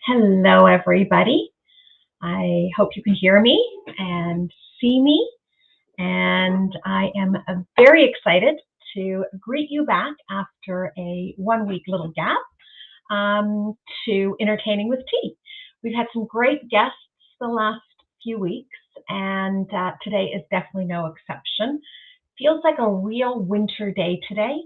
Hello, everybody. I hope you can hear me and see me. And I am very excited to greet you back after a 1 week little gap to Entertaining with Tea. We've had some great guests the last few weeks, and today is definitely no exception. Feels like a real winter day today,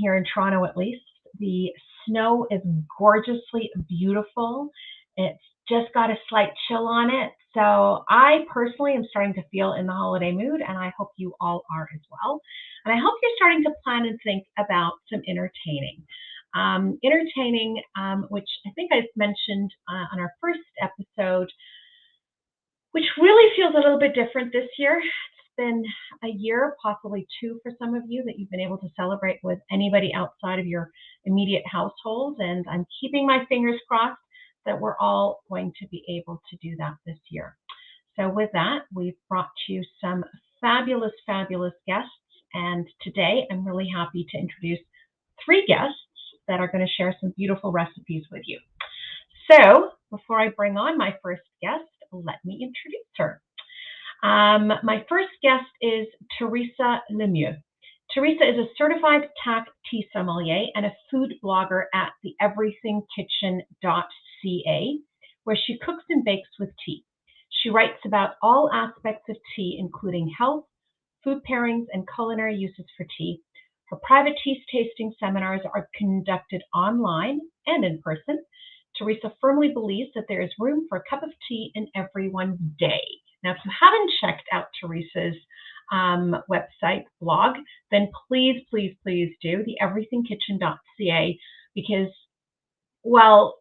here in Toronto at least. The snow is gorgeously beautiful. It's just got a slight chill on it. So I personally am starting to feel in the holiday mood, and I hope you all are as well. And I hope you're starting to plan and think about some entertaining. Which I think I mentioned on our first episode, which really feels a little bit different this year. It's been a year, possibly two for some of you, that you've been able to celebrate with anybody outside of your immediate household. And I'm keeping my fingers crossed that we're all going to be able to do that this year. So with that, we've brought you some fabulous, fabulous guests. And today I'm really happy to introduce three guests that are going to share some beautiful recipes with you. So before I bring on my first guest, let me introduce her. My first guest is Theresa Lemieux. Theresa is a certified TAC tea sommelier and a food blogger at the everythingkitchen.ca, where she cooks and bakes with tea. She writes about all aspects of tea, including health, food pairings, and culinary uses for tea. Her private tea tasting seminars are conducted online and in person. Theresa firmly believes that there is room for a cup of tea in everyone's day. Now, if you haven't checked out Theresa's website, blog, then please, please, please do, the everythingkitchen.ca, because, well,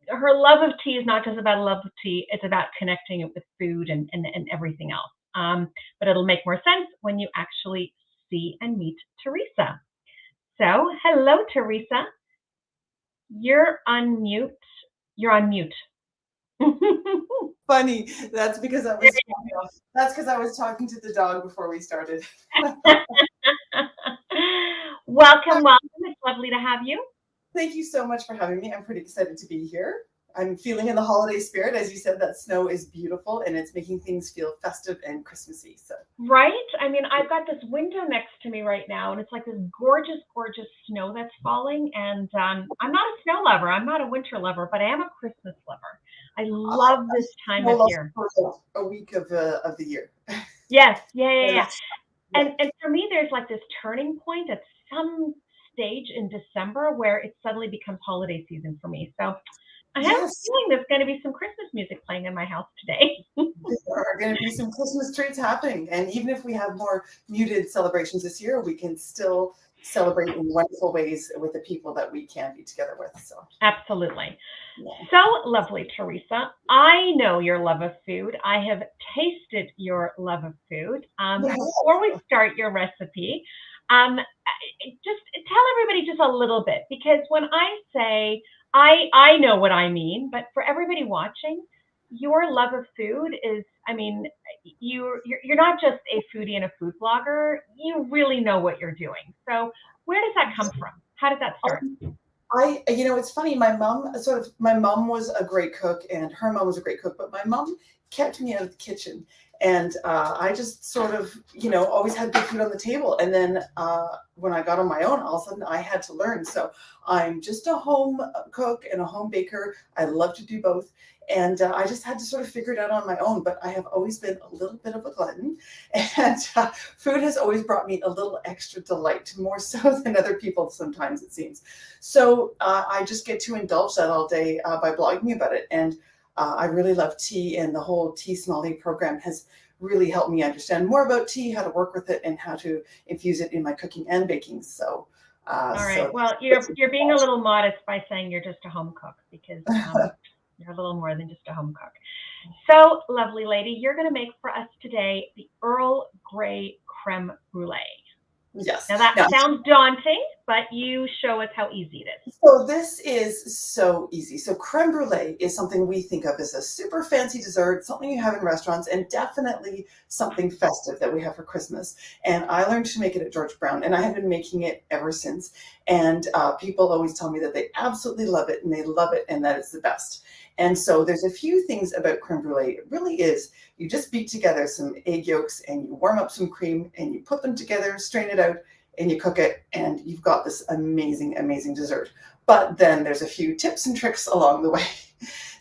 her love of tea is not just about a love of tea, it's about connecting it with food and everything else. But it'll make more sense when you actually see and meet Theresa. So, hello, Theresa. You're on mute. You're on mute. Funny. That's because I was talking to the dog before we started. Welcome. It's lovely to have you. Thank you so much for having me. I'm pretty excited to be here. I'm feeling in the holiday spirit. As you said, that snow is beautiful and it's making things feel festive and Christmassy. So right? I mean, I've got this window next to me right now, and it's like this gorgeous, gorgeous snow that's falling. And I'm not a snow lover. I'm not a winter lover, but I am a Christmas lover. I love this time of year. A week of the year. Yes. Yeah. And for me, there's like this turning point at some stage in December where it suddenly becomes holiday season for me. So I have a feeling there's going to be some Christmas music playing in my house today. There are going to be some Christmas treats happening. And even if we have more muted celebrations this year, we can still celebrate in wonderful ways with the people that we can be together with. So absolutely. Yeah. So lovely, Theresa. I know your love of food. I have tasted your love of food. Before we start your recipe, just tell everybody just a little bit, because when I say I know what I mean, but for everybody watching, your love of food is, I mean, you're not just a foodie and a food blogger. You really know what you're doing. So where does that come from? How did that start? It's funny. My mom was a great cook, and her mom was a great cook, but my mom kept me out of the kitchen. And I just sort of, always had good food on the table. And then when I got on my own, all of a sudden I had to learn. So I'm just a home cook and a home baker. I love to do both. And I just had to sort of figure it out on my own. But I have always been a little bit of a glutton. And food has always brought me a little extra delight, more so than other people sometimes, it seems. So I just get to indulge that all day by blogging about it. And I really love tea, and the whole tea sommelier program has really helped me understand more about tea, how to work with it, and how to infuse it in my cooking and baking. So, all right. Well, you're being a little modest by saying you're just a home cook, because you're a little more than just a home cook. So, lovely lady, you're going to make for us today the Earl Grey Crème Brûlée. Yes. Now that sounds daunting, but you show us how easy it is. So this is so easy. So crème brûlée is something we think of as a super fancy dessert, something you have in restaurants, and definitely something festive that we have for Christmas. And I learned to make it at George Brown, and I have been making it ever since. And people always tell me that they absolutely love it, and they love it, and that it's the best. And so there's a few things about creme brulee. It really is, you just beat together some egg yolks and you warm up some cream and you put them together, strain it out, and you cook it, and you've got this amazing, amazing dessert. But then there's a few tips and tricks along the way.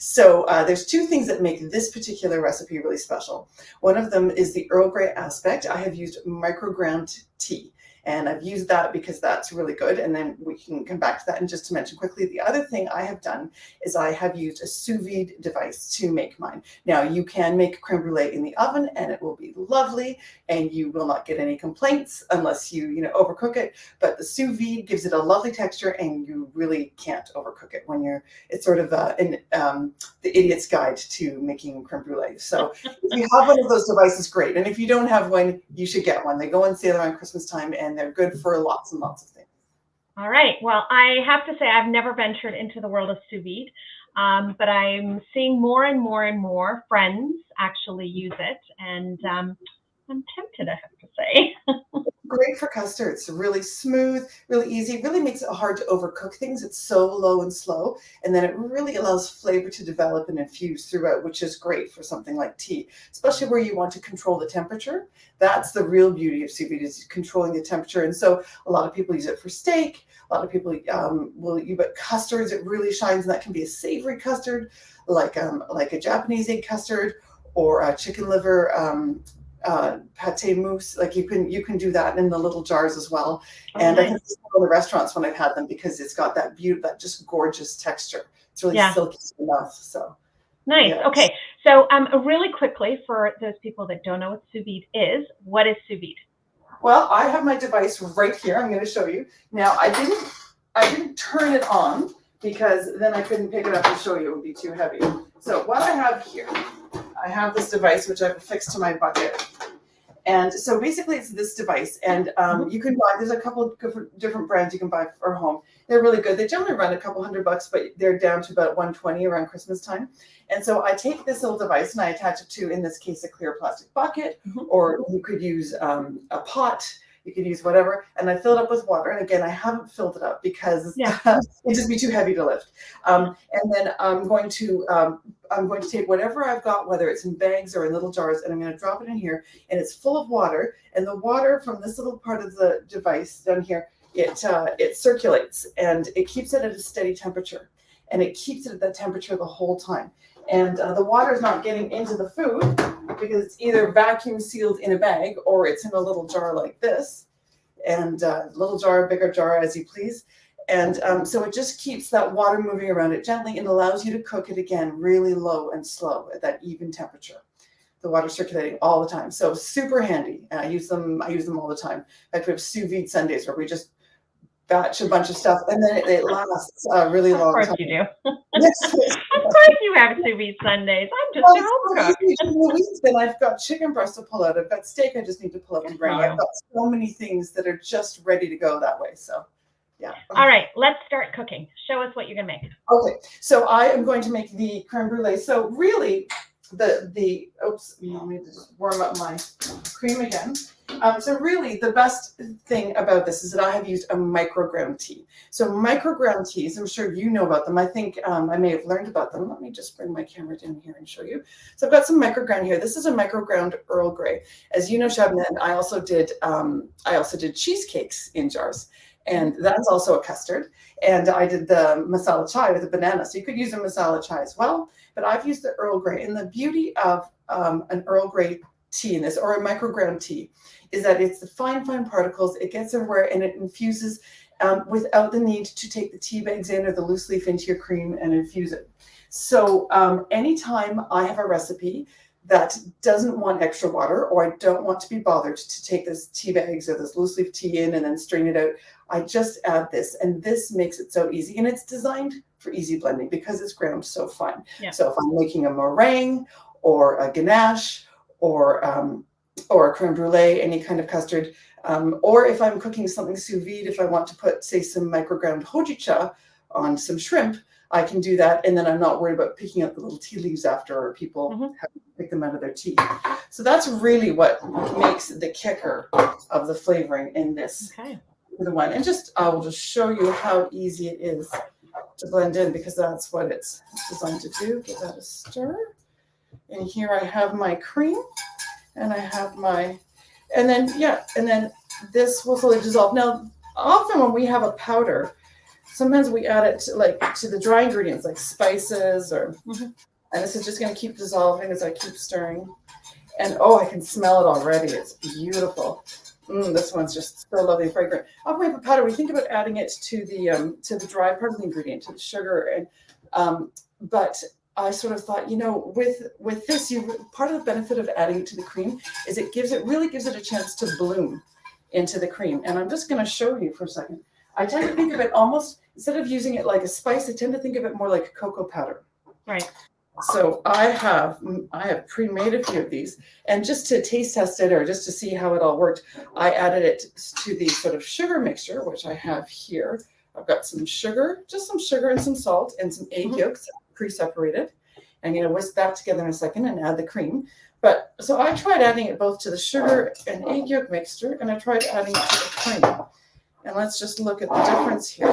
So there's two things that make this particular recipe really special. One of them is the Earl Grey aspect. I have used microground tea, and I've used that because that's really good. And then we can come back to that. And just to mention quickly, the other thing I have done is I have used a sous vide device to make mine. Now, you can make creme brulee in the oven and it will be lovely and you will not get any complaints unless you overcook it. But the sous vide gives it a lovely texture and you really can't overcook it it's sort of the idiot's guide to making creme brulee. So if you have one of those devices, great. And if you don't have one, you should get one. They go on sale around Christmas time and they're good for lots and lots of things. All right. Well, I have to say I've never ventured into the world of sous vide, but I'm seeing more and more and more friends actually use it, and I'm tempted, I have to say. Great for custards. Really smooth, really easy. Really makes it hard to overcook things. It's so low and slow, and then it really allows flavor to develop and infuse throughout, which is great for something like tea, especially where you want to control the temperature. That's the real beauty of sous vide, is controlling the temperature. And so a lot of people use it for steak. A lot of people will use it custards. It really shines, and that can be a savory custard, like a Japanese egg custard, or a chicken liver pate mousse. Like you can do that in the little jars as well. Oh, and nice. I can see all the restaurants when I've had them, because it's got that that just gorgeous texture. It's really silky in the mouth. So nice. Yeah. Okay. So really quickly, for those people that don't know what sous vide is, what is sous vide? Well, I have my device right here. I'm going to show you. Now, I didn't turn it on because then I couldn't pick it up and show you. It would be too heavy. So what I have here, I have this device which I've affixed to my bucket. And so basically it's this device, and you can buy, there's a couple of different brands you can buy for home. They're really good. They generally run a couple $100, but they're down to about $120 around Christmas time. And so I take this little device and I attach it to, in this case, a clear plastic bucket, or you could use a pot. You could use whatever, and I fill it up with water. And again, I haven't filled it up because it'd just be too heavy to lift. And then I'm going to take whatever I've got, whether it's in bags or in little jars, and I'm going to drop it in here. And it's full of water. And the water from this little part of the device down here, it circulates and it keeps it at a steady temperature, and it keeps it at that temperature the whole time. And the water is not getting into the food because it's either vacuum sealed in a bag or it's in a little jar like this, and little jar, bigger jar, as you please. And so it just keeps that water moving around it gently and allows you to cook it again really low and slow at that even temperature. The water circulating all the time. So super handy. And I use them all the time. In fact, we have sous vide Sundays where we just batch a bunch of stuff, and then it lasts a really long time. Of course you do. Yes. Of course you have sous vide Sundays. I'm just a home cook. Then I've got chicken breast to pull out. I've got steak I just need to pull out and brown. I've got so many things that are just ready to go that way. So yeah. All right, let's start cooking. Show us what you're gonna make. Okay, so I am going to make the creme brulee. So really, oops, let me just warm up my cream again. So really, the best thing about this is that I have used a microground tea. So microground teas, I'm sure you know about them. I think I may have learned about them. Let me just bring my camera down here and show you. So I've got some microground here. This is a microground Earl Grey. As you know, Shannon, I also did cheesecakes in jars. And that's also a custard. And I did the masala chai with a banana. So you could use a masala chai as well. But I've used the Earl Grey. And the beauty of an Earl Grey tea in this, or a microground tea, is that it's the fine particles. It gets everywhere and it infuses without the need to take the tea bags in or the loose leaf into your cream and infuse it. So anytime I have a recipe that doesn't want extra water, or I don't want to be bothered to take this tea bags or this loose leaf tea in and then strain it out, I just add this, and this makes it so easy. And it's designed for easy blending because it's ground so fine. Yeah. So if I'm making a meringue or a ganache or a creme brulee, any kind of custard, or if I'm cooking something sous vide, if I want to put, say, some microground hojicha on some shrimp, I can do that, and then I'm not worried about picking up the little tea leaves after, or people have to pick them out of their tea. So that's really what makes the kicker of the flavoring in this one. And I will just show you how easy it is to blend in because that's what it's designed to do. Give that a stir. And here I have my cream, and I have my, and then this will slowly dissolve. Now, often when we have a powder, sometimes we add it to the dry ingredients like spices or, and this is just going to keep dissolving as I keep stirring. And oh, I can smell it already. It's beautiful. This one's just so lovely and fragrant. Often we have a powder. We think about adding it to the dry part of the ingredient, to the sugar, and but I sort of thought, with this, part of the benefit of adding it to the cream is it really gives it a chance to bloom into the cream. And I'm just going to show you for a second. I tend to think of it almost, instead of using it like a spice, I tend to think of it more like cocoa powder. Right. So I have pre-made a few of these, and just to taste test it or just to see how it all worked, I added it to the sort of sugar mixture, which I have here. I've got some sugar, just some sugar and some salt and some egg yolks pre-separated. I'm going to whisk that together in a second and add the cream. But so I tried adding it both to the sugar and egg yolk mixture, and I tried adding it to the cream. And let's just look at the difference here.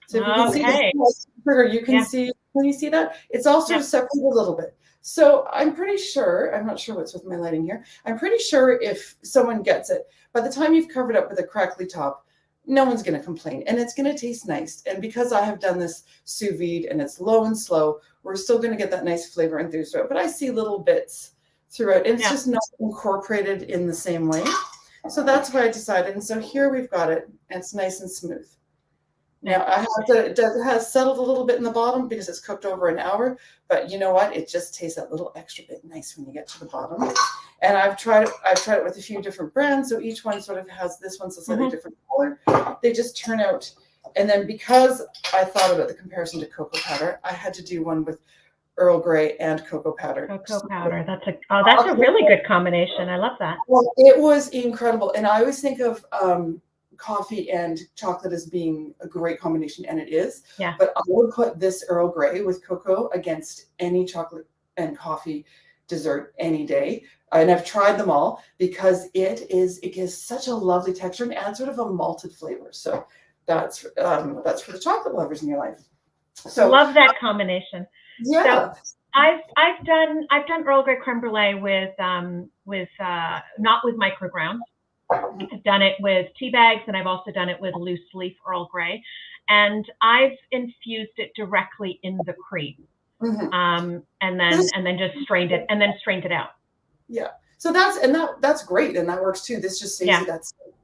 So if you can see the sugar, you can see. Can you see that? It's also separated a little bit. So I'm pretty sure, I'm not sure what's with my lighting here. I'm pretty sure if someone gets it, by the time you've covered up with a crackly top, no one's going to complain, and it's going to taste nice. And because I have done this sous vide and it's low and slow, we're still going to get that nice flavor and throughout. But I see little bits throughout, and it's just not incorporated in the same way. So that's why I decided. And so here we've got it, and it's nice and smooth. Now it has settled a little bit in the bottom because it's cooked over an hour, but you know what? It just tastes that little extra bit nice when you get to the bottom. And I've tried it with a few different brands, so each one sort of has, this one's a slightly different color. They just turn out, and then because I thought about the comparison to cocoa powder, I had to do one with Earl Grey and cocoa powder. Cocoa powder. That's a really good combination. I love that. Well, it was incredible, and I always think of coffee and chocolate as being a great combination, and it is. Yeah. But I would put this Earl Grey with cocoa against any chocolate and coffee dessert any day. And I've tried them all because it gives such a lovely texture and adds sort of a malted flavor. So that's for the chocolate lovers in your life. So love that combination. Yeah. So I've done Earl Grey creme brulee with not with microground. I've done it with tea bags, and I've also done it with loose leaf Earl Grey, and I've infused it directly in the cream, and then just strained it out. Yeah. So that's great, and that works too. This just saves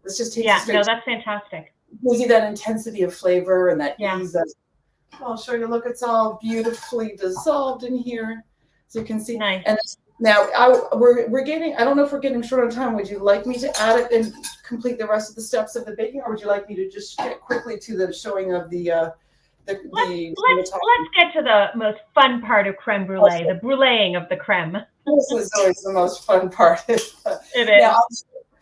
this just tastes no, that's fantastic. Gives you that intensity of flavor and that ease. I'll show you. Look, it's all beautifully dissolved in here, so you can see. Nice. And now we're getting. I don't know if we're getting short on time. Would you like me to add it and complete the rest of the steps of the baking, or would you like me to just get quickly to the showing of the? Let's get to the most fun part of creme brulee, the bruleeing of the creme. This is always the most fun part. It is. Now,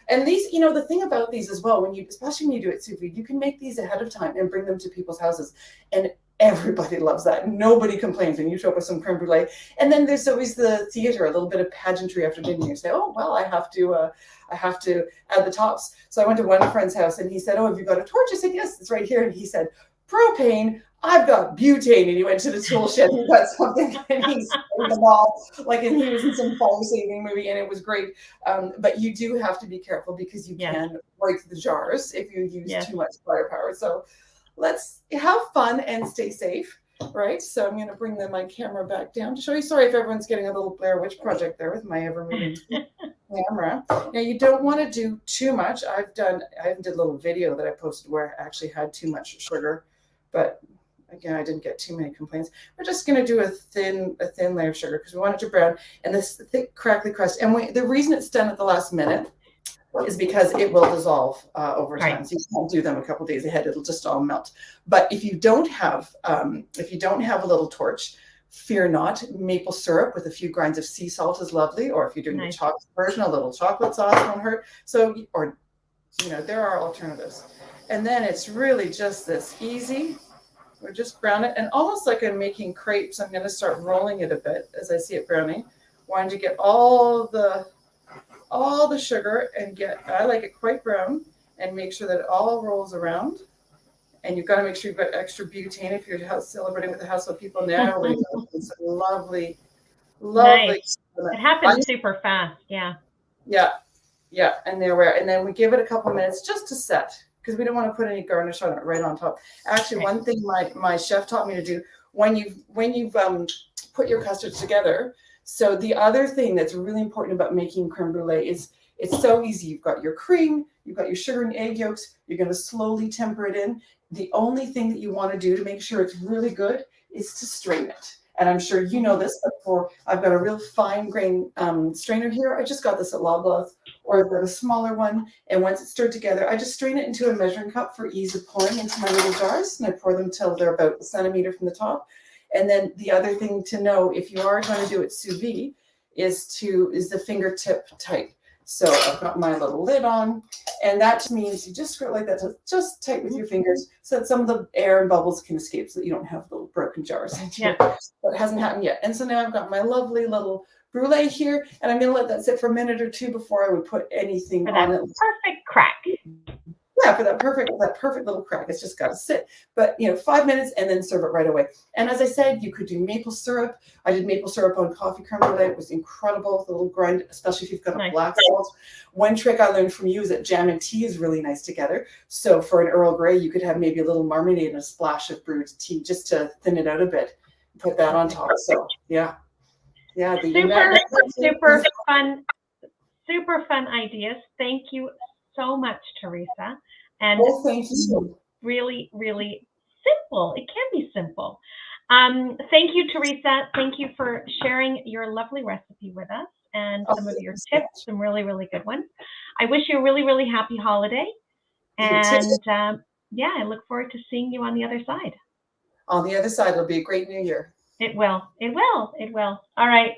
and these, the thing about these as well, especially when you do it sous vide, you can make these ahead of time and bring them to people's houses, and everybody loves that. Nobody complains when you show up with some creme brulee. And then there's always the theater, a little bit of pageantry after dinner. You say, oh well, I have to add the tops. So I went to one friend's house, and he said, oh, have you got a torch? I said, yes, it's right here. And he said, propane. I've got butane. And he went to the tool shed and got something, and he's them all, and he was in some fire saving movie, and it was great. But you do have to be careful because you can break the jars if you use too much firepower. So let's have fun and stay safe, right? So I'm going to bring my camera back down to show you. Sorry if everyone's getting a little Blair Witch Project there with my ever-moving camera. Now, you don't want to do too much. I did a little video that I posted where I actually had too much sugar, but again, I didn't get too many complaints. We're just going to do a thin layer of sugar because we want it to brown, and this thick crackly crust. And the reason it's done at the last minute is because it will dissolve over time. Right. So you can't do them a couple of days ahead; it'll just all melt. But if you don't have a little torch, fear not. Maple syrup with a few grains of sea salt is lovely. Or if you're doing the chocolate version, a little chocolate sauce won't hurt. So, there are alternatives. And then it's really just this easy. We're just brown it, and almost like I'm making crepes, I'm going to start rolling it a bit as I see it browning. Wanting to get all the sugar and I like it quite brown, and make sure that it all rolls around. And you've got to make sure you've got extra butane if you're celebrating with a house of people now. It's lovely, lovely. Nice. It happens super fast. Yeah. Yeah. Yeah. And and then we give it a couple minutes just to set, because we don't want to put any garnish on it right on top. Actually, one thing my chef taught me to do when you've put your custards together. So the other thing that's really important about making creme brulee is it's so easy. You've got your cream, you've got your sugar and egg yolks. You're going to slowly temper it in. The only thing that you want to do to make sure it's really good is to strain it. And I'm sure you know this, but I've got a real fine grain strainer here. I just got this at Loblaws, or I've got a smaller one. And once it's stirred together, I just strain it into a measuring cup for ease of pouring into my little jars. And I pour them till they're about a centimeter from the top. And then the other thing to know, if you are going to do it sous vide, is the fingertip tight. So I've got my little lid on, and that means you just screw it like that, just tight with your fingers, so that some of the air and bubbles can escape, so that you don't have little broken jars. Yeah. But it hasn't happened yet. And so now I've got my lovely little brulee here, and I'm going to let that sit for a minute or two before I would put anything on it. Perfect crack. Yeah, for that perfect little crack. It's just got to sit. But 5 minutes and then serve it right away. And as I said, you could do maple syrup. I did maple syrup on coffee creme brulee. It was incredible. The little grind, especially if you've got a black salt. One trick I learned from you is that jam and tea is really nice together. So for an Earl Grey, you could have maybe a little marmalade and a splash of brewed tea just to thin it out a bit. Put that on top. So yeah. Super fun ideas. Thank you so much, Theresa. And thank you. Really, really simple. It can be simple. Thank you, Theresa. Thank you for sharing your lovely recipe with us and some of your tips, some really, really good ones. I wish you a really, really happy holiday. And I look forward to seeing you on the other side. On the other side, it'll be a great new year. It will. It will. It will. All right.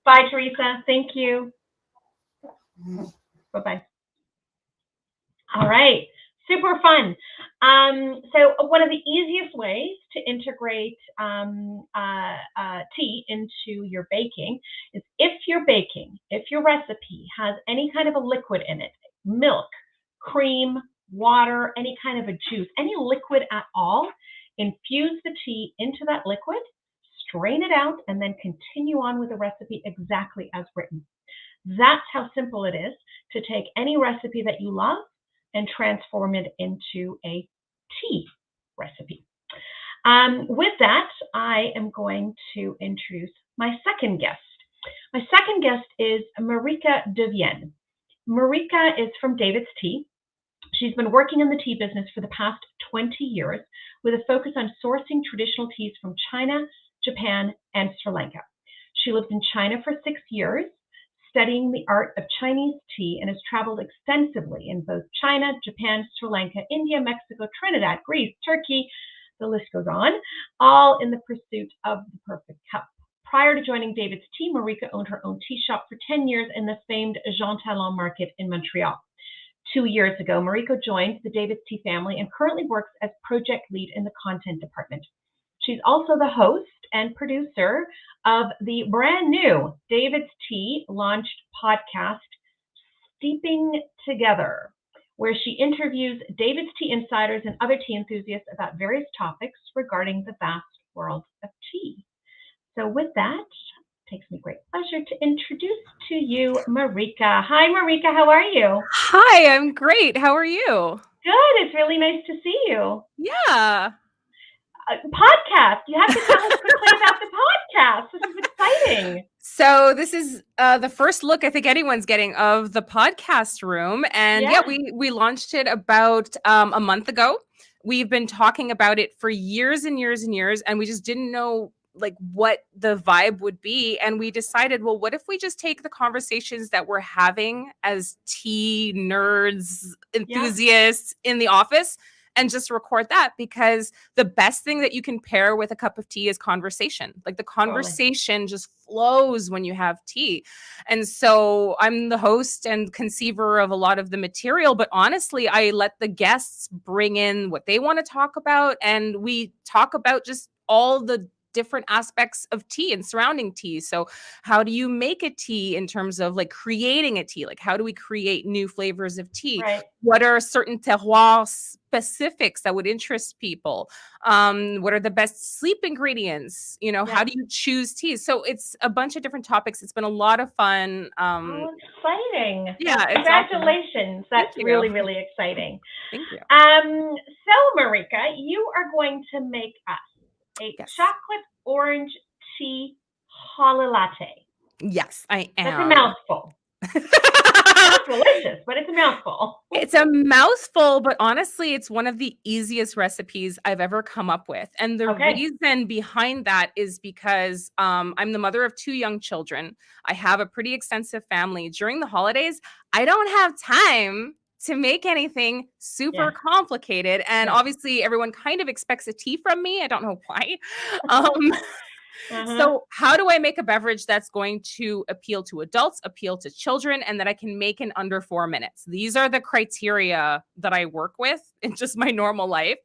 Bye, Theresa. Thank you. Bye-bye. All right. Super fun. So one of the easiest ways to integrate tea into your baking is if your recipe has any kind of a liquid in it, milk, cream, water, any kind of a juice, any liquid at all, infuse the tea into that liquid, strain it out, and then continue on with the recipe exactly as written. That's how simple it is to take any recipe that you love and transform it into a tea recipe. With that, I am going to introduce my second guest. My second guest is Marika de Vienne. Marika is from DAVIDsTEA. She's been working in the tea business for the past 20 years with a focus on sourcing traditional teas from China, Japan, and Sri Lanka. She lived in China for 6 years, studying the art of Chinese tea, and has traveled extensively in both China, Japan, Sri Lanka, India, Mexico, Trinidad, Greece, Turkey, the list goes on, all in the pursuit of the perfect cup. Prior to joining DAVIDsTEA, Marika owned her own tea shop for 10 years in the famed Jean Talon market in Montreal. 2 years ago, Marika joined the DAVIDsTEA family and currently works as project lead in the content department. She's also the host and producer of the brand new DAVIDsTEA launched podcast, Steeping Together, where she interviews DAVIDsTEA insiders and other tea enthusiasts about various topics regarding the vast world of tea. So with that, it takes me great pleasure to introduce to you Marika. Hi, Marika. How are you? Hi, I'm great. How are you? Good. It's really nice to see you. Yeah. Podcast. You have to tell us quickly about the podcast. This is exciting. So this is the first look I think anyone's getting of the podcast room. And we launched it about a month ago. We've been talking about it for years and years and years, and we just didn't know like what the vibe would be. And we decided, well, what if we just take the conversations that we're having as tea nerds, enthusiasts in the office and just record that, because the best thing that you can pair with a cup of tea is conversation. Like the conversation just flows when you have tea. And so I'm the host and conceiver of a lot of the material, but honestly, I let the guests bring in what they want to talk about. And we talk about just all the different aspects of tea and surrounding tea. So how do you make a tea in terms of like creating a tea? Like how do we create new flavors of tea? Right. What are certain terroir specifics that would interest people? What are the best sleep ingredients? You know, how do you choose teas? So it's a bunch of different topics. It's been a lot of fun. Oh, exciting. Yeah, well, congratulations. That's you. really, really exciting. Thank you. So Marika, you are going to make us a chocolate orange tea holla latte. Yes, I am. That's a mouthful. It's delicious, but it's a mouthful. It's a mouthful, but honestly, it's one of the easiest recipes I've ever come up with. And the reason behind that is because I'm the mother of 2 young children. I have a pretty extensive family. During the holidays, I don't have time to make anything super complicated. And obviously, everyone kind of expects a tea from me. I don't know why. So how do I make a beverage that's going to appeal to adults, appeal to children, and that I can make in under 4 minutes? These are the criteria that I work with in just my normal life.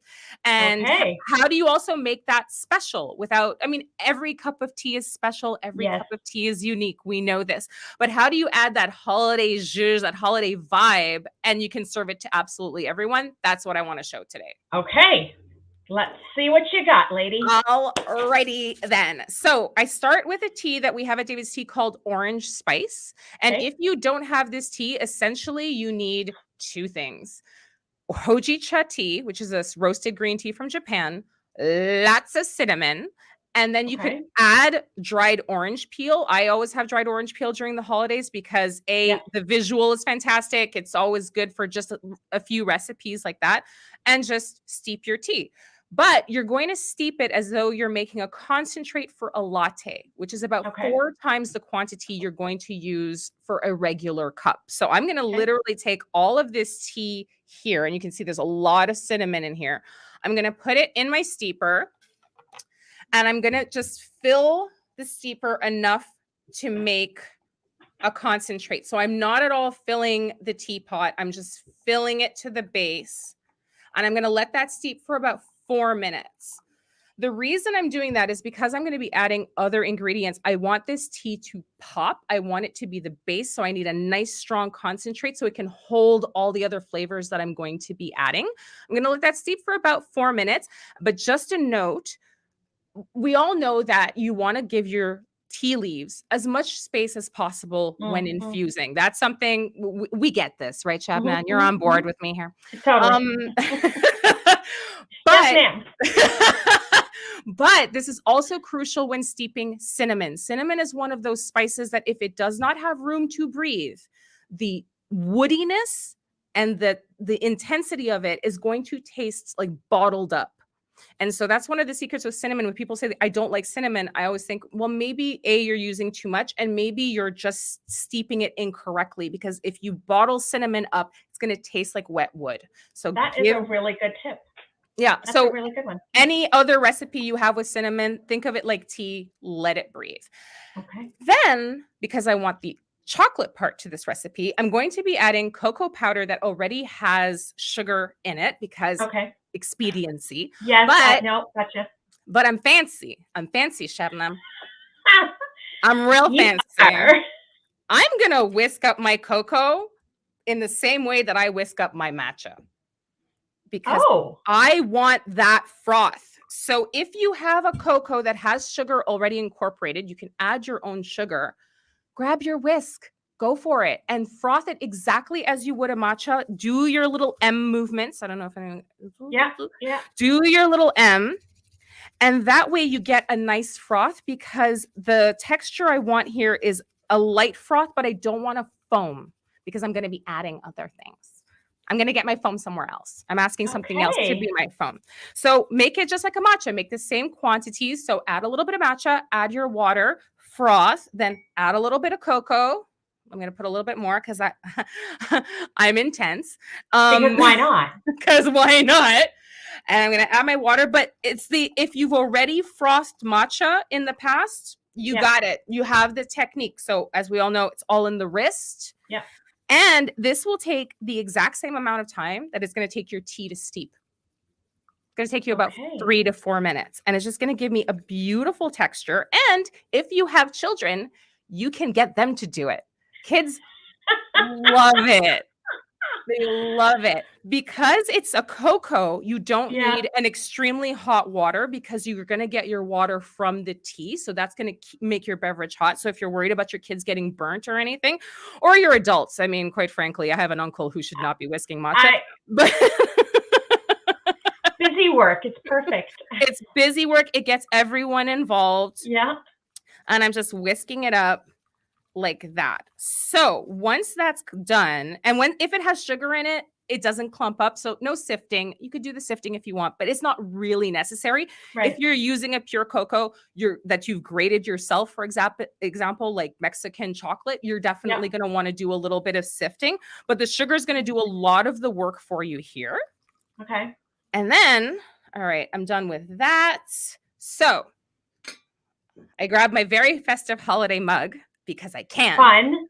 And how do you also make that special without, I mean, every cup of tea is special. Every cup of tea is unique. We know this. But how do you add that holiday zhuzh, that holiday vibe, and you can serve it to absolutely everyone? That's what I want to show today. Okay. Let's see what you got, lady. Alrighty then. So I start with a tea that we have at David's Tea called Orange Spice. And if you don't have this tea, essentially you need 2 things. Hojicha tea, which is a roasted green tea from Japan, lots of cinnamon, and then you could add dried orange peel. I always have dried orange peel during the holidays because the visual is fantastic. It's always good for just a few recipes like that, and just steep your tea. But you're going to steep it as though you're making a concentrate for a latte, which is about 4 times the quantity you're going to use for a regular cup. So I'm going to literally take all of this tea here, and you can see there's a lot of cinnamon in here. I'm going to put it in my steeper, and I'm going to just fill the steeper enough to make a concentrate. So I'm not at all filling the teapot. I'm just filling it to the base, and I'm going to let that steep for about 4 minutes. The reason I'm doing that is because I'm going to be adding other ingredients. I want this tea to pop. I want it to be the base. So I need a nice, strong concentrate so it can hold all the other flavors that I'm going to be adding. I'm going to let that steep for about 4 minutes. But just a note, we all know that you want to give your tea leaves as much space as possible when infusing. That's something we get this, right, Shannon? You're on board with me here. Totally. But this is also crucial when steeping cinnamon. Cinnamon is one of those spices that if it does not have room to breathe, the woodiness and the intensity of it is going to taste like bottled up. And so that's one of the secrets with cinnamon. When people say, I don't like cinnamon, I always think, well, maybe you're using too much, and maybe you're just steeping it incorrectly, because if you bottle cinnamon up, it's going to taste like wet wood. So that is a really good tip. Yeah. That's so a really good one. Any other recipe you have with cinnamon, think of it like tea, let it breathe. Okay. Then, because I want the chocolate part to this recipe, I'm going to be adding cocoa powder that already has sugar in it because expediency. Yes, no, gotcha. But I'm fancy. I'm fancy, Shannon. I'm real fancy. I'm going to whisk up my cocoa in the same way that I whisk up my matcha, because I want that froth. So if you have a cocoa that has sugar already incorporated, you can add your own sugar. Grab your whisk, go for it, and froth it exactly as you would a matcha. Do your little M movements. I don't know if anyone. Yeah. Do your little M. And that way you get a nice froth, because the texture I want here is a light froth, but I don't want a foam because I'm going to be adding other things. I'm going to get my foam somewhere else. I'm asking something else to be my foam. So make it just like a matcha. Make the same quantities. So add a little bit of matcha, add your water, froth, then add a little bit of cocoa. I'm going to put a little bit more because I'm intense. Because why not? Because why not? And I'm going to add my water. But if you've already frothed matcha in the past, you got it. You have the technique. So as we all know, it's all in the wrist. Yeah. And this will take the exact same amount of time that it's going to take your tea to steep. going to take you about 3 to 4 minutes. And it's just going to give me a beautiful texture. And if you have children, you can get them to do it. Kids love it. They love it. Because it's a cocoa, you don't need an extremely hot water because you're going to get your water from the tea. So that's going to make your beverage hot. So if you're worried about your kids getting burnt or anything, or your adults, I mean, quite frankly, I have an uncle who should not be whisking matcha. But busy work. It's perfect. It's busy work. It gets everyone involved. Yeah. And I'm just whisking it up like that. So once that's done, and if it has sugar in it, it doesn't clump up. So no sifting. You could do the sifting if you want, but it's not really necessary. Right. If you're using a pure cocoa that you've grated yourself, for example, like Mexican chocolate, you're definitely going to want to do a little bit of sifting, but the sugar is going to do a lot of the work for you here. Okay. And then, all right, I'm done with that. So I grabbed my very festive holiday mug because I can. Fun.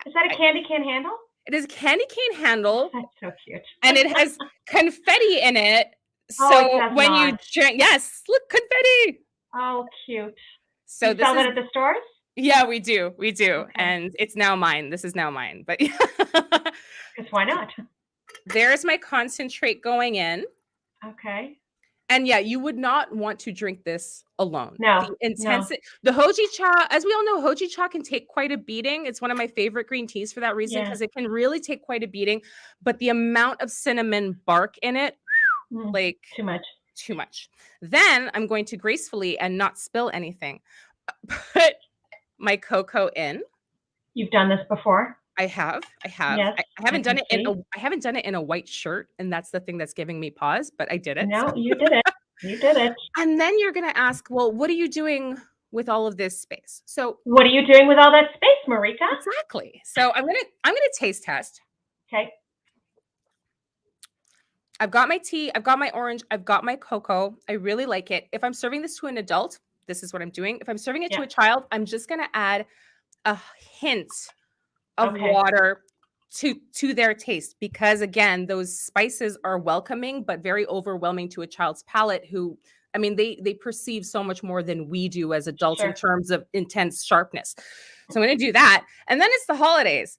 Is that a candy cane handle? It is a candy cane handle. That's so cute. And it has confetti in it. So when you drink, yes, look, confetti. Oh, cute. So you sell that at the stores? Yeah, we do. We do. Okay. And it's now mine. This is now mine. But because why not? There's my concentrate going in. Okay. And yeah, you would not want to drink this alone. No. The hoji cha, as we all know, hoji cha can take quite a beating. It's one of my favorite green teas for that reason, because it can really take quite a beating. But the amount of cinnamon bark in it, like too much. Then I'm going to gracefully and not spill anything, put my cocoa in. You've done this before? I have. Yes, I haven't done it I haven't done it in a white shirt, and that's the thing that's giving me pause, but I did it. No, you did it. You did it. And then you're going to ask, well, what are you doing with all of this space? So what are you doing with all that space, Marika? Exactly. So I'm going to taste test. Okay. I've got my tea, I've got my orange, I've got my cocoa. I really like it. If I'm serving this to an adult, this is what I'm doing. If I'm serving it to a child, I'm just going to add a hint of water to their taste, because again, those spices are welcoming but very overwhelming to a child's palate, who, I mean, they perceive so much more than we do as adults in terms of intense sharpness. So I'm going to do that. And then it's the holidays.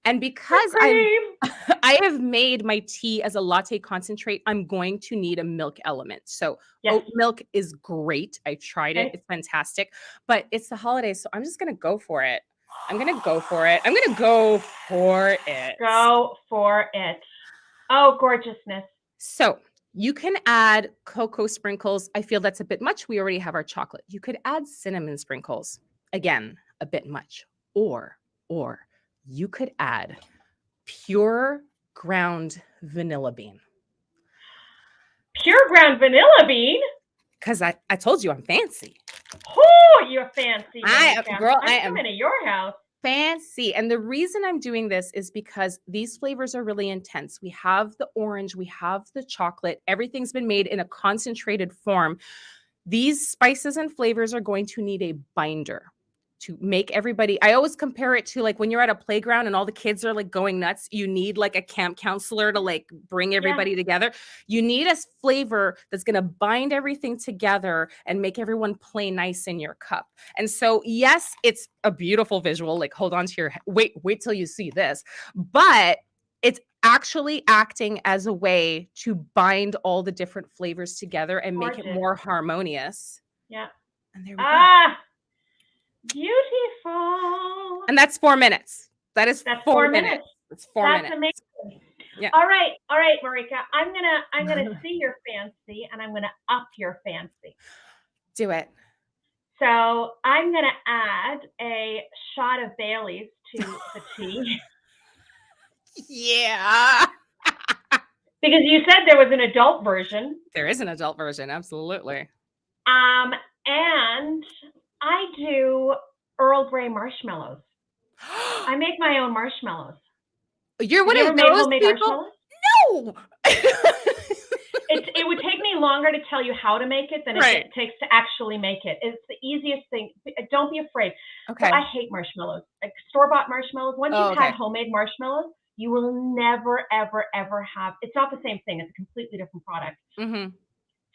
And because I have made my tea as a latte concentrate, I'm going to need a milk element. So oat milk is great. I tried it. It's fantastic. But it's the holidays, so I'm just going to go for it. Go for it. Go for it. Oh, gorgeousness. So you can add cocoa sprinkles. I feel that's a bit much. We already have our chocolate. You could add cinnamon sprinkles. Again, a bit much. Or you could add pure ground vanilla bean. Pure ground vanilla bean? Because I told you I'm fancy. Oh, you're fancy. I'm coming to your house. Fancy. And the reason I'm doing this is because these flavors are really intense. We have the orange, we have the chocolate. Everything's been made in a concentrated form. These spices and flavors are going to need a binder to make everybody. I always compare it to like when you're at a playground and all the kids are like going nuts. You need like a camp counselor to like bring everybody together. You need a flavor that's going to bind everything together and make everyone play nice in your cup. And so, yes, it's a beautiful visual. Like, hold on to your wait till you see this. But it's actually acting as a way to bind all the different flavors together and make it more harmonious. Yeah. And there we go. Beautiful. And that's 4 minutes. That's 4 minutes. That's 4 minutes. That's amazing. Yeah. All right, Marika. I'm gonna see your fancy, and I'm gonna up your fancy. Do it. So I'm gonna add a shot of Bailey's to the tea. Yeah. Because you said there was an adult version. There is an adult version, absolutely. And I do Earl Grey marshmallows. I make my own marshmallows. You're one of those people? No. It would take me longer to tell you how to make it than it takes to actually make it. It's the easiest thing. Don't be afraid. Okay. So I hate marshmallows. Like store-bought marshmallows. Once you've had homemade marshmallows, you will never, ever, ever have. It's not the same thing. It's a completely different product. Mm-hmm.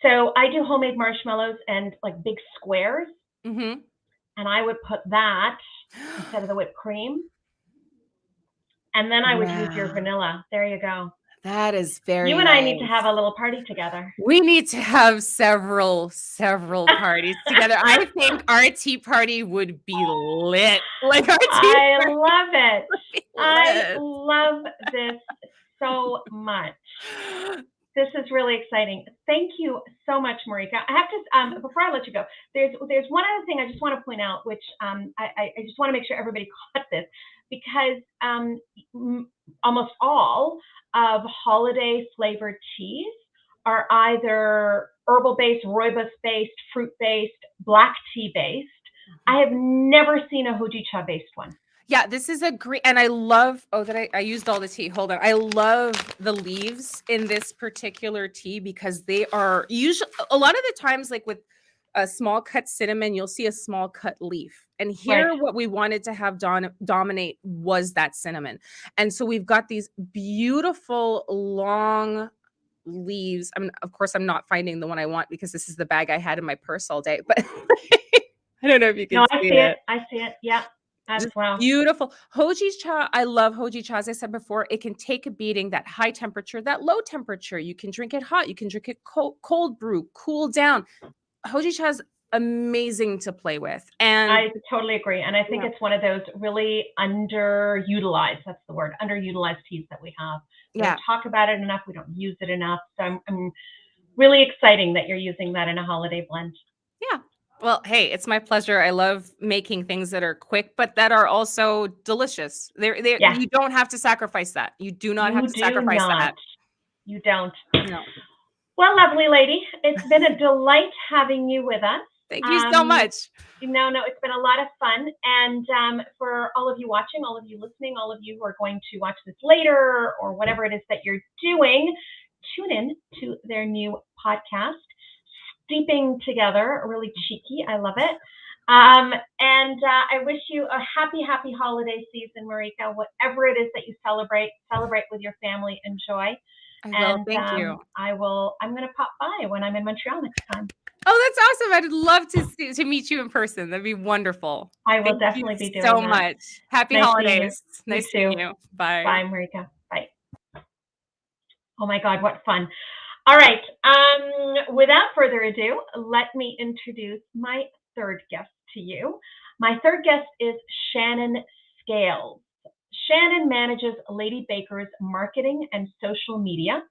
So I do homemade marshmallows and like big squares. Mm-hmm. And I would put that instead of the whipped cream. And then I would use your vanilla. There you go. That is very You and nice. I need to have a little party together. We need to have several parties together. I think our tea party would be lit. Like our tea I party love it. would be I lit. love this so much. This is really exciting. Thank you so much, Marika. I have to, before I let you go, there's one other thing I just want to point out, which I just want to make sure everybody caught this, because almost all of holiday flavored teas are either herbal-based, rooibos-based, fruit-based, black tea-based. I have never seen a hojicha-based one. Yeah, this is a great, and I love, I used all the tea. Hold on. I love the leaves in this particular tea because they are usually, a lot of the times, like with a small cut cinnamon, you'll see a small cut leaf. And here, what we wanted to have dominate was that cinnamon. And so we've got these beautiful long leaves. I mean, of course, I'm not finding the one I want because this is the bag I had in my purse all day, but I don't know if you can see it. I see it. Yeah. As well. Beautiful. Hojicha, I love hojicha. As I said before, it can take a beating, that high temperature, that low temperature. You can drink it hot. You can drink it cold brew, cool down. Hojicha is amazing to play with. And I totally agree. And I think it's one of those really underutilized, that's the word, underutilized teas that we have. We don't talk about it enough. We don't use it enough. So I'm really exciting that you're using that in a holiday blend. Yeah. Well, hey, it's my pleasure. I love making things that are quick, but that are also delicious. You don't have to sacrifice that. You do not have to sacrifice that. You don't. No. Well, lovely lady, it's been a delight having you with us. Thank you so much. No, it's been a lot of fun. And for all of you watching, all of you listening, all of you who are going to watch this later or whatever it is that you're doing, tune in to their new podcast, Steeping Together, really cheeky. I love it. And I wish you a happy holiday season, Marika. Whatever it is that you celebrate with your family. Enjoy. Thank you. I'm going to pop by when I'm in Montreal next time. Oh, that's awesome. I'd love to meet you in person. That'd be wonderful. I will definitely be doing so that. much. Happy holidays. Nice seeing you. Bye. Bye, Marika. Bye. Oh my God, what fun. All right. Without further ado, let me introduce my third guest to you. My third guest is Shannon Scales. Shannon manages Lady Baker's marketing and social media,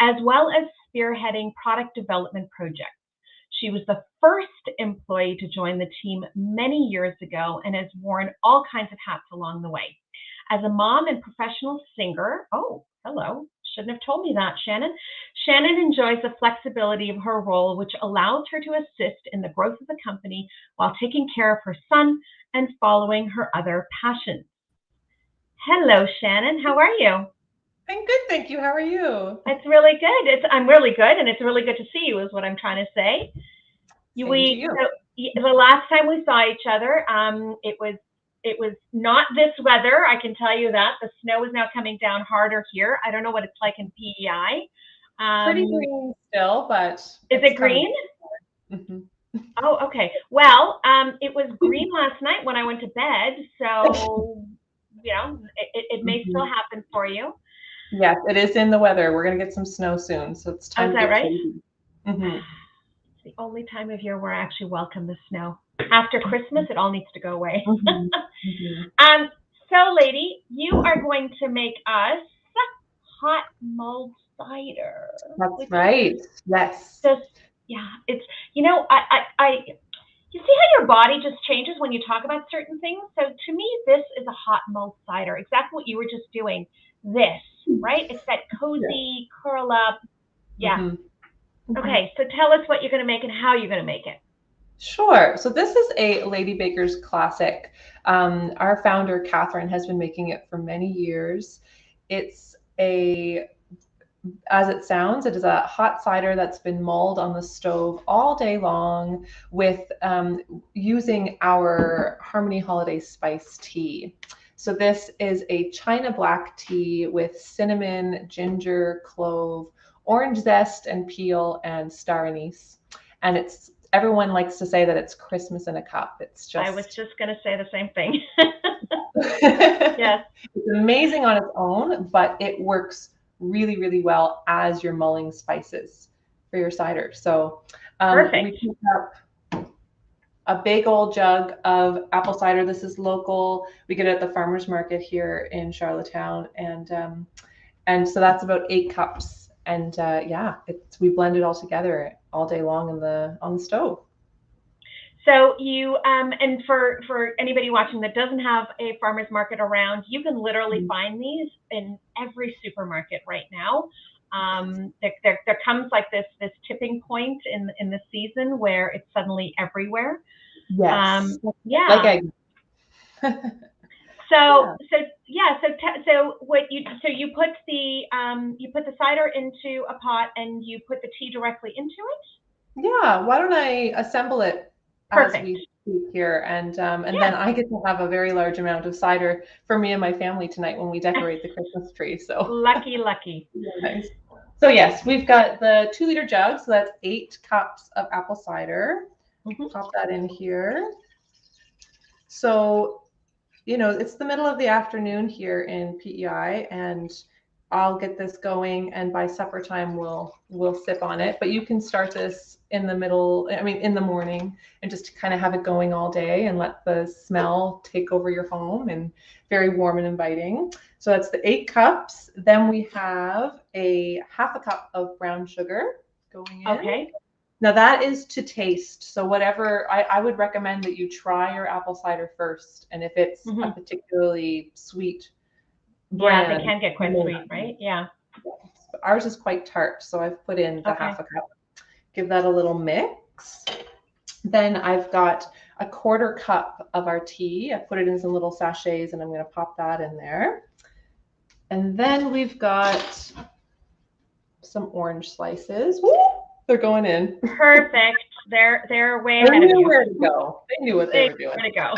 as well as spearheading product development projects. She was the first employee to join the team many years ago and has worn all kinds of hats along the way. As a mom and professional singer, hello. Shouldn't have told me that, Shannon. Shannon enjoys the flexibility of her role, which allows her to assist in the growth of the company while taking care of her son and following her other passions. Hello, Shannon. How are you? I'm good, thank you. How are you? It's really good. I'm really good, and it's really good to see you, is what I'm trying to say. The last time we saw each other, it was not this weather, I can tell you that. The snow is now coming down harder here. I don't know what it's like in PEI. Pretty green still, but... Is it green? Mm-hmm. Oh, okay. Well, it was green last night when I went to bed, so, it may still happen for you. Yes, it is in the weather. We're going to get some snow soon, so it's time to get right? Mm-hmm. It's the only time of year where I actually welcome the snow. After Christmas, it all needs to go away. Mm-hmm. Mm-hmm. So, lady, you are going to make us hot mulled cider. That's right. Yes. It's, you see how your body just changes when you talk about certain things? So to me, this is a hot mulled cider. Exactly what you were just doing. This, right? It's that cozy curl up. Yeah. Mm-hmm. Okay. So tell us what you're going to make and how you're going to make it. Sure. So this is a Lady Baker's classic. Our founder, Catherine, has been making it for many years. It's as it sounds, it is a hot cider that's been mulled on the stove all day long with using our Harmony Holiday Spice tea. So this is a China black tea with cinnamon, ginger, clove, orange zest and peel, and star anise. And it's, everyone likes to say that it's Christmas in a cup. It's just, I was just going to say the same thing. Yes. It's amazing on its own, but it works really, really well as your mulling spices for your cider. So Perfect. we picked up a big old jug of apple cider. This is local. We get it at the farmer's market here in Charlottetown. And so that's about 8 cups. And yeah, we blend it all together all day long on the stove. So you, and for anybody watching that doesn't have a farmer's market around, you can literally find these in every supermarket right now. There comes like this tipping point in the season where it's suddenly everywhere. Yes. Yeah. Like eggs. So you put the cider into a pot and you put the tea directly into it? Yeah. Why don't I assemble it Perfect. as we speak here, and then I get to have a very large amount of cider for me and my family tonight when we decorate the Christmas tree. So lucky. Nice. So yes, we've got the 2-liter jug, so that's 8 cups of apple cider. Pop that in here. So, you know, it's the middle of the afternoon here in PEI, and I'll get this going, and by supper time we'll sip on it. But you can start this in the morning, and just kind of have it going all day and let the smell take over your home, and very warm and inviting. So that's the 8 cups. Then we have a half a cup of brown sugar going in. Okay. Now that is to taste. So whatever, I would recommend that you try your apple cider first. And if it's a particularly sweet brand. Yeah, they can get quite sweet, right? Yeah. Ours is quite tart, so I've put in the half a cup. Give that a little mix. Then I've got a 1/4 cup of our tea. I put it in some little sachets, and I'm going to pop that in there. And then we've got some orange slices. Woo! They're going in. Perfect. They're way ahead of you. They knew where to go. They knew what they were doing. Where to go.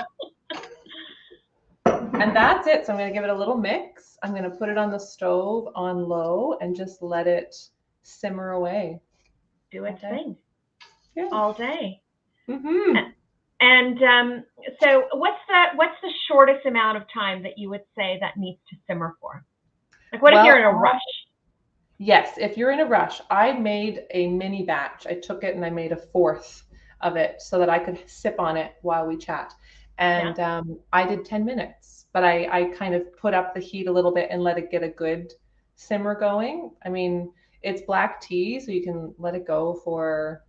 And that's it. So I'm going to give it a little mix. I'm going to put it on the stove on low and just let it simmer away. Do its thing. Yeah. All day. Mm-hmm. And so what's the shortest amount of time that you would say that needs to simmer for? Like what if you're in a rush? Yes, if you're in a rush, I made a mini batch. I took it and I made a 1/4 of it so that I could sip on it while we chat. And I did 10 minutes, but I kind of put up the heat a little bit and let it get a good simmer going. I mean, it's black tea, so you can let it go for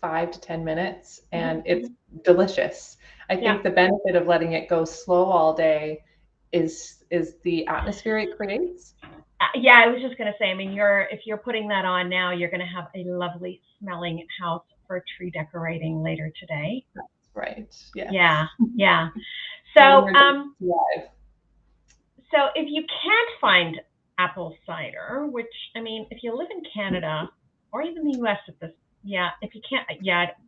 5 to 10 minutes and it's delicious. I think the benefit of letting it go slow all day is the atmosphere it creates. Yeah, I was just going to say, I mean, if you're putting that on now, you're going to have a lovely smelling house for tree decorating later today. That's right. Yes. Yeah. So, so if you can't find apple cider, which, I mean, if you live in Canada or even the US if you can't,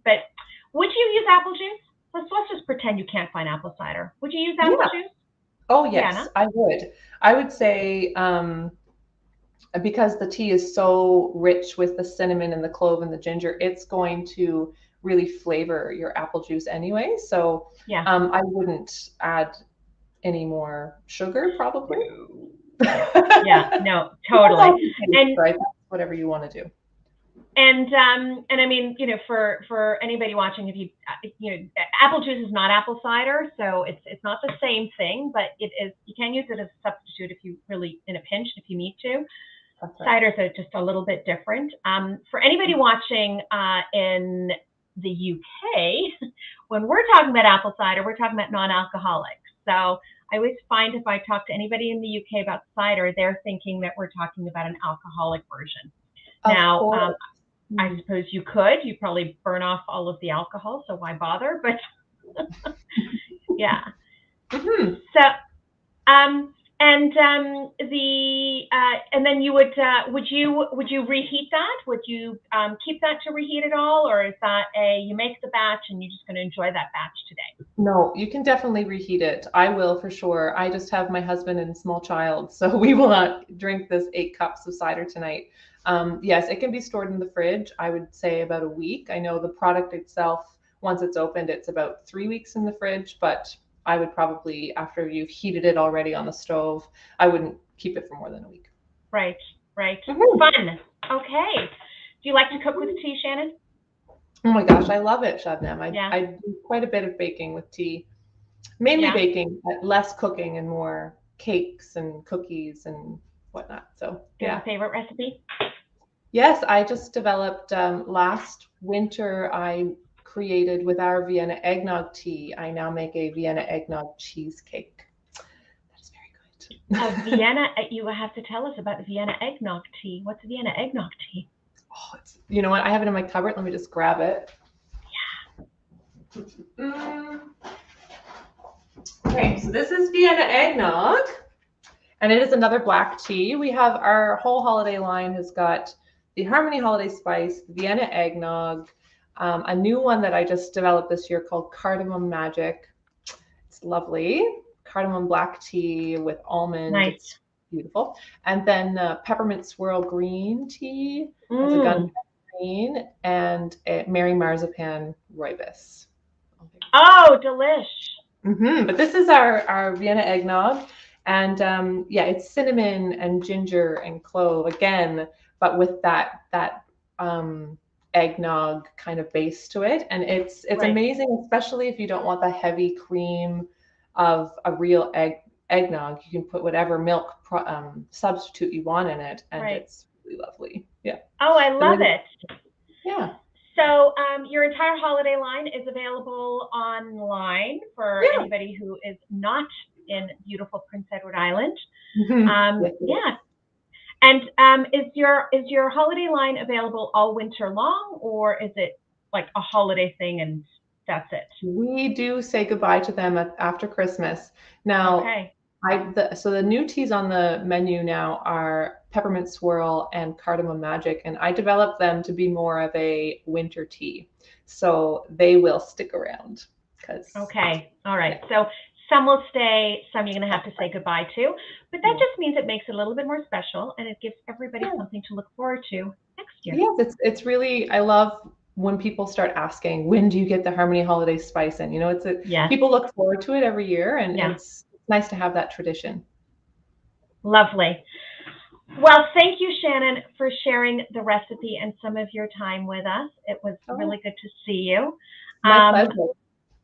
but would you use apple juice? Let's just pretend you can't find apple cider. Would you use apple juice? Oh, yes, I would. I would say because the tea is so rich with the cinnamon and the clove and the ginger, it's going to really flavor your apple juice anyway. So I wouldn't add any more sugar, probably. No, totally. And right, that's whatever you want to do. And I mean, you know, for anybody watching, if you apple juice is not apple cider, so it's not the same thing, but it is. You can use it as a substitute if you really in a pinch, if you need to. That's right. Ciders are just a little bit different. For anybody watching in the UK, when we're talking about apple cider, we're talking about non-alcoholic. So I always find if I talk to anybody in the UK about cider, they're thinking that we're talking about an alcoholic version. Now, I suppose you probably burn off all of the alcohol, so why bother? But yeah. So, and then you would you reheat that? Would you keep that to reheat at all, or is that you make the batch and you're just going to enjoy that batch today? No, you can definitely reheat it. I will for sure. I just have my husband and small child, so we will not drink this 8 cups of cider tonight. Yes, it can be stored in the fridge. I would say about a week. I know the product itself, once it's opened, it's about 3 weeks in the fridge, but I would probably, after you've heated it already on the stove, I wouldn't keep it for more than a week. Right. Mhm. Fun. Okay. Do you like to cook with tea, Shannon? Oh my gosh, I love it, Shabnam. Yeah. I do quite a bit of baking with tea. Mainly baking, but less cooking and more cakes and cookies and whatnot. So Do you have a favorite recipe? Yes, I just developed last winter. I created with our Vienna eggnog tea. I now make a Vienna eggnog cheesecake. That's very good. A Vienna, you have to tell us about Vienna eggnog tea. What's Vienna eggnog tea? Oh, you know what? I have it in my cupboard. Let me just grab it. Yeah. Okay, so this is Vienna eggnog, and it is another black tea. We have our whole holiday line has got the Harmony Holiday Spice, the Vienna eggnog, a new one that I just developed this year called Cardamom Magic. It's lovely. Cardamom black tea with almond. Nice. It's beautiful. And then peppermint swirl green tea as a gunpowder green, and a Mary Marzipan rooibos. Oh, delish. But this is our Vienna eggnog, and it's cinnamon and ginger and clove again, but with that eggnog kind of base to it, and it's Right. amazing, especially if you don't want the heavy cream of a real eggnog. You can put whatever milk substitute you want in it, and it's really lovely. Yeah. Oh, I love it. Yeah. So your entire holiday line is available online for anybody who is not in beautiful Prince Edward Island. Yeah. And is your holiday line available all winter long, or is it like a holiday thing and that's it? We do say goodbye to them after Christmas. Now, so the new teas on the menu now are peppermint swirl and cardamom magic, and I developed them to be more of a winter tea, so they will stick around. Okay, all right. So some will stay, some you're going to have to say goodbye to, but that just means it makes it a little bit more special, and it gives everybody something to look forward to next year. Yes, it's really, I love when people start asking, when do you get the Harmony Holiday Spice in? You know, people look forward to it every year, and it's nice to have that tradition. Lovely. Well, thank you, Shannon, for sharing the recipe and some of your time with us. It was really good to see you. My pleasure.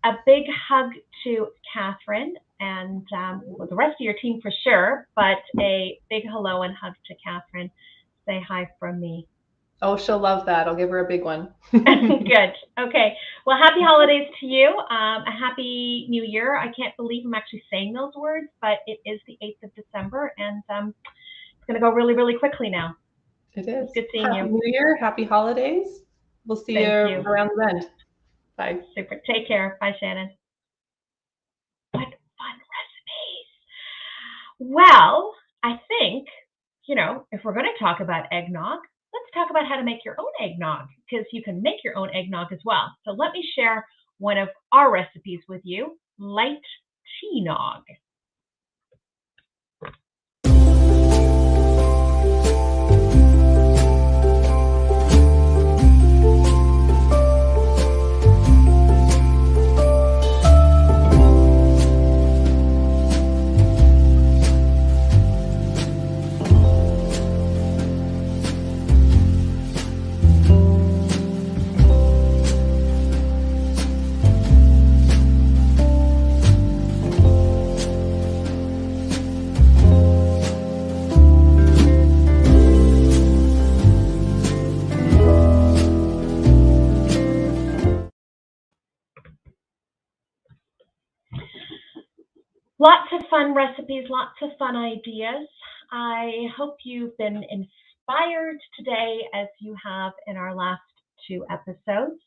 A big hug to Catherine and the rest of your team for sure, but a big hello and hug to Catherine. Say hi from me. Oh, she'll love that. I'll give her a big one. Good. Okay. Well, happy holidays to you. A happy new year. I can't believe I'm actually saying those words, but it is the 8th of December, and it's going to go really, really quickly now. It is. Good seeing you. Happy New Year. Happy holidays. We'll see you around the bend. Bye. Super. Take care. Bye, Shannon. What fun recipes. Well, I think, if we're going to talk about eggnog, let's talk about how to make your own eggnog, because you can make your own eggnog as well. So let me share one of our recipes with you, light tea nog. Lots of fun recipes, lots of fun ideas. I hope you've been inspired today as you have in our last 2 episodes.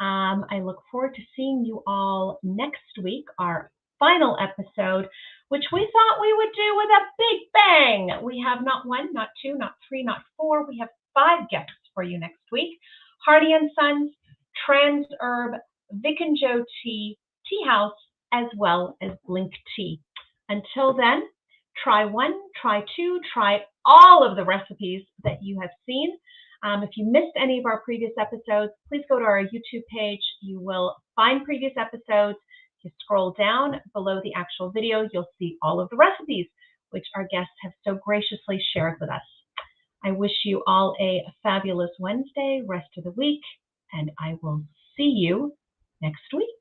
I look forward to seeing you all next week, our final episode, which we thought we would do with a big bang. We have not 1, not 2, not 3, not 4. We have 5 guests for you next week. Hardy & Sons, Trans Herb, Vic and Joe Tea, Tea House, as well as Blink Tea. Until then, try one, try two, try all of the recipes that you have seen. If you missed any of our previous episodes, please go to our YouTube page. You will find previous episodes. If you scroll down below the actual video, you'll see all of the recipes which our guests have so graciously shared with us. I wish you all a fabulous Wednesday, rest of the week, and I will see you next week.